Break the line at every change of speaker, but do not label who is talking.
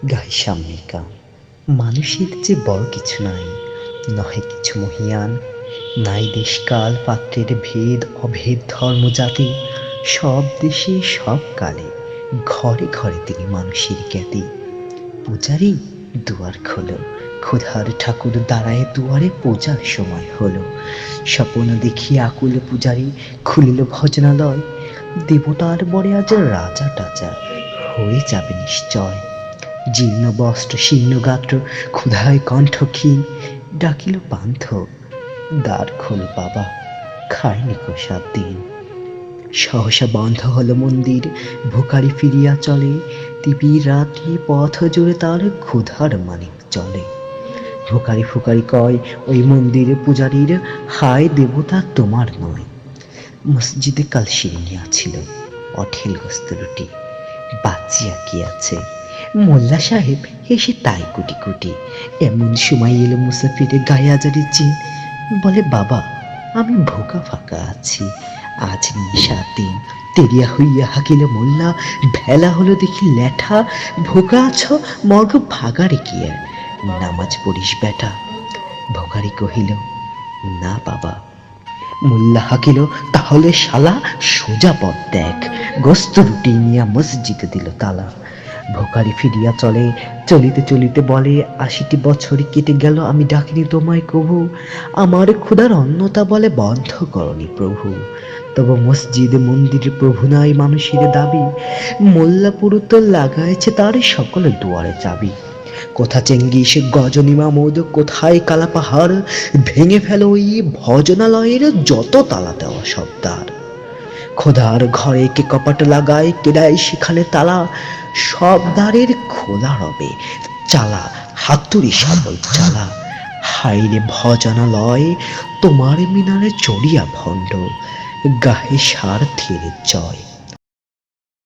গায়ে সামনের কাম। মানুষের যে বড় কিছু নাই, নহে কিছু মহিয়ান। নাই দেশকাল পাত্রের ভেদ অভেদ ধর্ম জাতি। সব দেশে সব কালে ঘরে ঘরে তিনি মানুষের জ্ঞাতি। পূজারি দুয়ার খোলো, ক্ষুধার ঠাকুর দাঁড়ায় দুয়ারে, পূজার সময় হলো। স্বপ্ন দেখি আকুল পূজারি খুলিল ভজনালয়। দেবতার বরে আজ রাজা টাজা হয়ে যাবে নিশ্চয়। জীর্ণ বস্ত্র শীর্ণ গাত্র ক্ষুধায় কণ্ঠ ক্ষীণ, ডাকিল পান্থ দ্বার খোল বাবা, খায়নি কো 7 দিন। সহসা বন্ধ হলো মন্দির, ভুখারি ফিরিয়া চলে। তিবির রাত্রি পথ জুড়ে তার ক্ষুধার মানিক চলে। ভুখারি ফুকারি কয় ওই মন্দিরে পূজারীর, হায় দেবতা তোমার নয়। মসজিদে কাল শিরনিয়া ছিল, অঠেল গোস্ত রুটি বাঁচিয়া কি আছে। মোল্লা সাহেব এসে তাই কুটি কুটি। এমন সময় এলো মুসাফিরে গায়ে আজারি চিন। বলে বাবা, আমি ভোকা ফাঁকা আছি, আজ নিয়ে 7 দিন। তেরিয়া হইয়া হাকিল মোল্লা, ভেলা হলো দেখি ল্যাঠা। ভোকা আছো মর্গ ভাগারে গিয়ে, নামাজ পড়িস বেটা। ভোকারি কহিল, না বাবা। মোল্লা হাকিল, তাহলে শালা সোজা পথ দেখ। গোস্ত রুটি নিয়া মসজিদে দিল তালা। ভোকারি ফিরিয়া চলে, চলিতে চলিতে বলে, 80টি বছর কেটে গেল আমি ডাকিনি তোমায় কভু। আমার ক্ষুধার অন্নতা বলে বন্ধ করনি প্রভু। তবু মসজিদ মন্দিরে প্রভু নাই মানুষের দাবি। মোল্লা পুরুত লাগাইছে তার সকল দুয়ারে চাবি। কোথা চেঙ্গিস গজনী মামুদ, কোথায় কালা পাহাড়। ভেঙে ফেলো ওই ভজনালয়ের যত তালা দেওয়া সব দ্বার। খোদার ঘরে কে কপাট লাগায়, কে দেয় সেখানে তালা। সব দ্বারের খোলা রবে, চালা হাতুড়ি শাবল চালা। হাইরে ভজনালয়, তোমার মিনারে চড়িয়া ভণ্ড, গাহে স্বার্থের জয়।